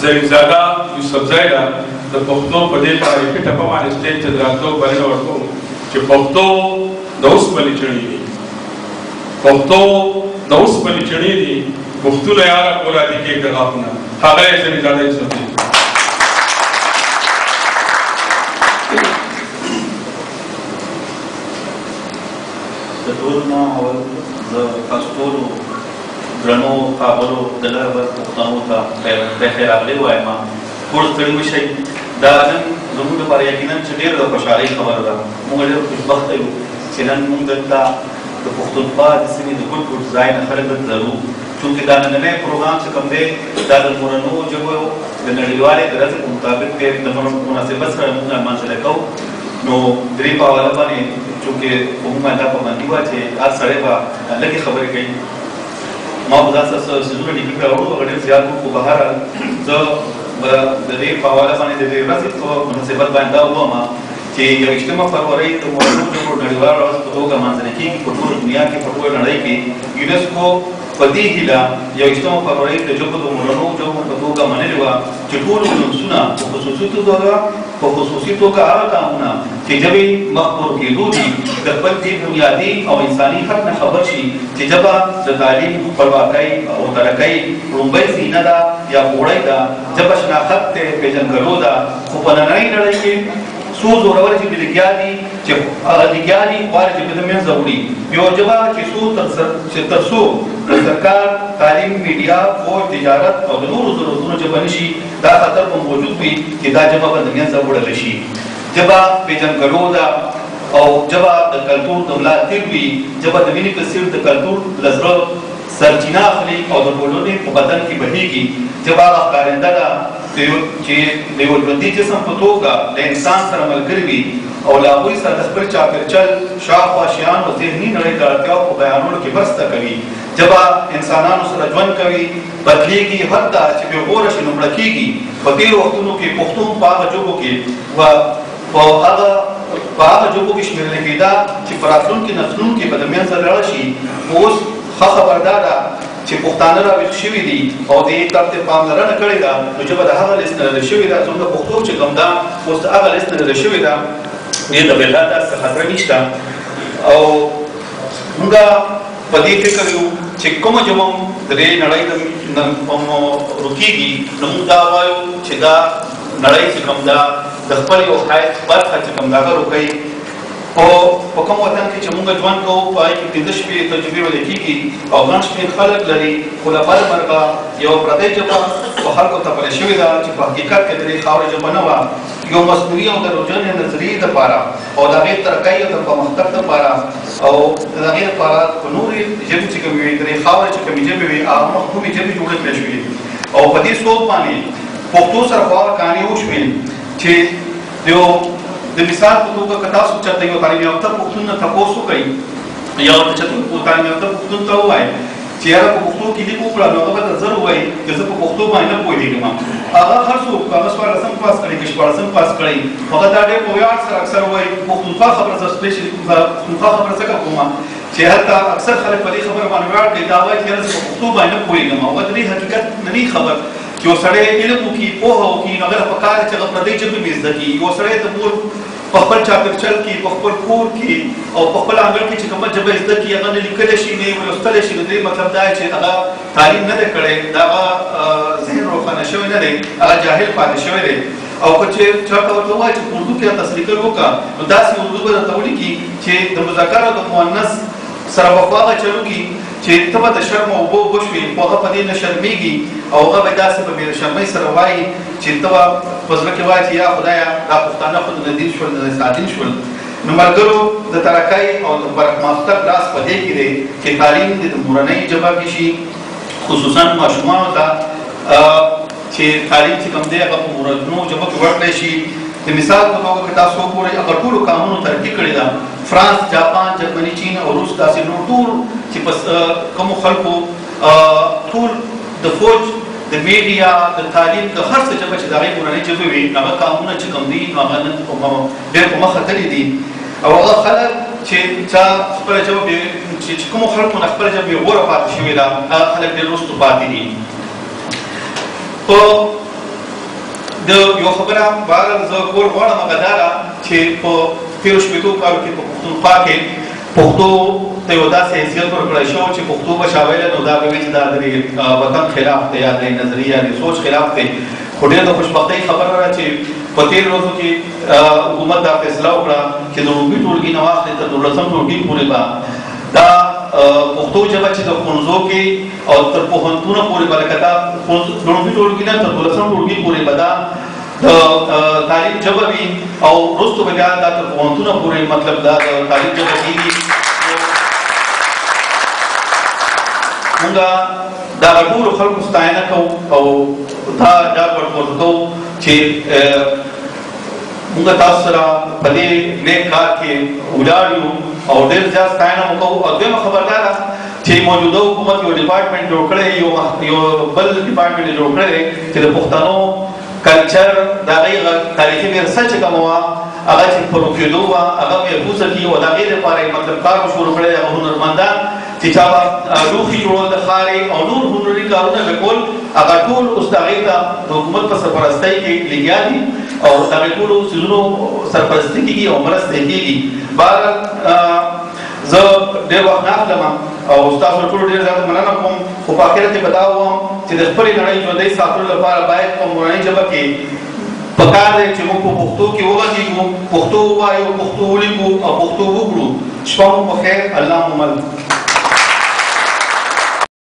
زاده یوسفزی ده د پښتو په دې تاریخي ټپه باندې سټیج ته د راتلو بلنه ورکوم چې پښتو د اوسپنې چڼې دي، پښتو د اوسپنې چڼې دي، پښتونه یاره پولادي کېږده غاښونه. ښاغلی زمیزاده یوسفزي. د ټولو نه اول زه تاسو ټولو درنو خبرو دغه پښتنو ته خیر راغلی وایم. ټول ستړي مشئ. دا نن زموږ لپاره یقینا چې ډېره د خوشحالۍ خبره ده. موږ ډېر خوشبخته یو چې نن موږ دلته د پښتونخوا د سیمې د ګوټ ګوټ ځای نه خلک دلته لرو. چونکې دا نننی پروګرام چې کوم دی دا د مورنو ژبو د نړیوالې د ورځې په مطابق دی د مناسبت سره موږ لمانځنه کوو. نو درې په حواله باندې چونکې په موږ باندې دا پابندي وه چې هر سړی به لږې خبرې کوي. ما به داسې څیزونه ډیپي راوړو هغه ډېر زیات وو، خو بهرحال زه به د دې په حواله باندې د دې ورځې په مناسبت باندې دا ووایم چې 21 فروری د مورنو ژبو نړیواله ورځ په توګه لمانځنه کېږي په ټوله دنیا کې، په ټوله نړۍ کې. یونسکو په دې هیله 21 فروری د ژبو د مورنو ژبو په توګه منلې وه چې ټول ولسونه په خصوصي توګه هغه کامونه چې ژبې مخ پر کېدو دي د خپل دې بنیادي او انساني حق نه خبر شي چې ژبه د تعلیم، خپلواکۍ او ترقۍ لومړۍ زینه ده یا پوړۍ ده. ژبه شناخت دی، پېژندګلو ده. خو په نننۍ نړۍ کې څو زورور ژبې لګیا دي چې هغه لګیا دي غواړي ژبې د منځه وړي. یو ژبه چې تر څو د سرکار، تعلیم، میډیا، فوج، تجارت او د نورو ضرورتونو ژبه نه شي، دا خطر به موجود وي چې دا ژبه به د منځه وړلی شي. ژبه پېژندګلو ده او ژبه د کلتور د ملا تیر وي. ژبه د وینې په څېر د کلتور له زړه سرچینه اخلي او د ټولنې په بدن کې بهیږي. ژبه هغه ښکارنده ده چې د یو ژوندي جسم په توګه له انسان سره ملګري وي او له هغوی سره د خپل چاپېرچل، شاوخوا شیانو، ذهني نړۍ د اړتیاو په بیانولو کې مرسته کوي. ژبه انسانانو سره ژوند کوي، بدلېږي، حتی چې بې غوره شي نو مړه کېږي. په تېرو وختونو کې پښتون په هغه ژبو کې په هغه ژبو کې شمېرل کېده چې په راتلونکي نسلونو کې به د منځه لاړه شي. اوس ښه خبر دا ده چې پښتانه راویښ شوي دي او دې طرف ته پاملرنه کړې ده. نو ژبه د هغه لیست نه لرې شوې ده. زموږ د پښتو چې کوم ده اوس د هغه لیست نه لرې شوې ده. دې ته بېخي داسې خطره نشته. او موږ په دې فکر یو چې کومه ژبه د دې نړۍ رکېږي نو موږ دا وایو چې دا نړۍ چې کوم ده د خپل یو حیث برخه چې کوم ده هغه روکوي. او په کوم وطن کې چې موږ ژوند کوو په هغې کې 15 شپې تجربې ویل کېږي او ګڼ شمېر خلک لري. خو له بل مرغه یوه پردۍ ژبه په خلکو تپلې شوې ده چې په حقیقت کې د دې خاورې ژبه نه وه. یو مصنوعي او دروغجنې نظریې دپاره او د هغې ترقۍ او د پرمختګ دپاره او د هغې دپاره په نورې ژبې چې کومې وي د دې خاورې چې کومې ژبې وي هغه محکومې ژبې جوړې کړې شوې. او په دې صوب باندې پښتو سره خو هغه کانې وشوې چې د مثال په توګه که تاسو چېرته یو تعلیم یافته پښتون نه تپوس وکړئ یا ورته چېرته تعلیم یافته پښتون ته ووایئ چې یاره په پښتو کې لیک وکړه نو هغه به درته زر ووایي چې زه په پښتو باندې نه پوهېږم. هغه هر څوک هغه 14 پاس کړی که 14 پاس کړی هغه دا ډېر په ویاړ سره اکثر وایي پښتونخوا خبره زه سپېشلي پښتونخوا خبره ځکه کوم چې هلته اکثر خلک په دې خبره باندې ویاړ کوي. دا وایي چې یاره زه په پښتو باندې نه پوهېږم. هغه د دې حقیقت نه وي خبر چې یو سړی علم وکړي، پوهه وکړي، نو هغه ته پکار دی چې هغه پردۍ ژبې مې زده کړي. یو سړی د مور په خپل چاپېرچل کې، په خپل کور کې او په خپل انګړ کې چې کومه ژبه زده کړي هغه نه لیکلی شي نه یې لوستلی شي. نو دې مطلب دا چې هغه تعلیم نه دی کړی، د هغه ذهن روښانه شوی نه دی، هغه جاهل پاتې شوی دی. او که چېرته ورته ووایي چې اردو کې تاسو لیکل وکړه نو داسې اردو به درته ولیکي چې د مذکر او د مؤنث سره به خو هغه چل وکړي چې ته به د شرم او اوبو وشوې خو هغه په دې نه شرمېږي او هغه به داسې په بې شرمۍ سره وایي چې ته به په زړه کې وایي چې یا خدایه دا پښتانه خو د دین شول د سادین شول. نو ملګرو د ترقۍ او د پرمختګ لاس په دې کې دی چې تعلیم د مورنۍ ژبه کې شي، خصوصا ماشومانو ته چې تعلیم چې کوم دی هغه په مورنۍ ژبه کې ورکړی شي. د مثال په توګه که تاسو وګورئ هغه ټولو قانونو ترقي کړې ده. فرانس، جاپان، جرمني، چین او روس داسې نور ټول چې په کومو خلکو ټول د فوج، د میډیا، د تعلیم، د هر څه ژبه چې د هغې مورنۍ ژبې وي هغه قانونونه چې کوم دي نو هغه نن ډېر په مخه تللي دي. او هغه خلک چې چا خپله ژبه چې کومو خلکو نه خپله ژبه بې غوره پاتې شوې ده هغه خلک ډېر وروستو پاتې دي. په د یو خبره بهرحال زه کول غواړم هغه دا ده چې په تېرو شپېتو کالو کې په پښتونخوا کې پښتو ته یو داسې حیثیت ورکړی شو چې پښتو به چا ویله نو دا به وي چې دا د وطن خلاف دی یا د نظریې یا د سوچ خلاف دی. خو ډېر د خوشبختۍ خبره ده چې په تېرو ورځو کې حکومت دا فیصله وکړه چې د لومړي ټولګي نه واخلې تر 12 ټولګي پورې به دا پښتو ژبه چې د ښوونځو کې او تر پوهنتونه پورې به لکه دا لومړي ټولګي نه تر 12 ټولګي پورې به دا د تعلیم ژبه وي او وروسته به بیا دا تر پوهنتونه پورې مطلب دا د تعلیم ژبه کېږي. مونږ د هغه ټولو خلکو ستاینه کوو او دا ډاډ ورکول کوو چې مونږ تاسو سره په دې نیک کار کې ولاړ یو او ډېر زیات ستاینه مو کوو. او دویمه خبر دا ده چې موجوده حکومت یو ډپارټمنټ جوړ کړی یو بل ډپارټمنټ جوړ کړی چې د پښتنو کلچر د هغې تاریخي ورثه چې کومه وه هغه چې په روکېدو وه هغه محفوظه کړي او د هغې لپاره یې مطلب کار شروع کړی. هغه هنرمندان چې چا به لوښي جوړول د خارې او نور هنري کارونه به کول هغه ټول اوس د هغې ته د حکومت په سرپرستۍ کې لګیا دي او د هغې ټولو څیزونو سرپرستي کېږي او مرستې کېږي. بهرحال زه ډېر وخت نه اخلم او ستاسو ټولو ډېر زیاته مننه کوم. خو په اخره کې به دا ووایم چې د خپلې نړۍ ژوندۍ ساتلو لپاره باید په مورنۍ ژبه کې پکار دی چې موږ په پښتو کې وغږېږو، پښتو ووایو، پښتو ولیکو او پښتو وکړو. شپه مو په خیر، الله مو مل.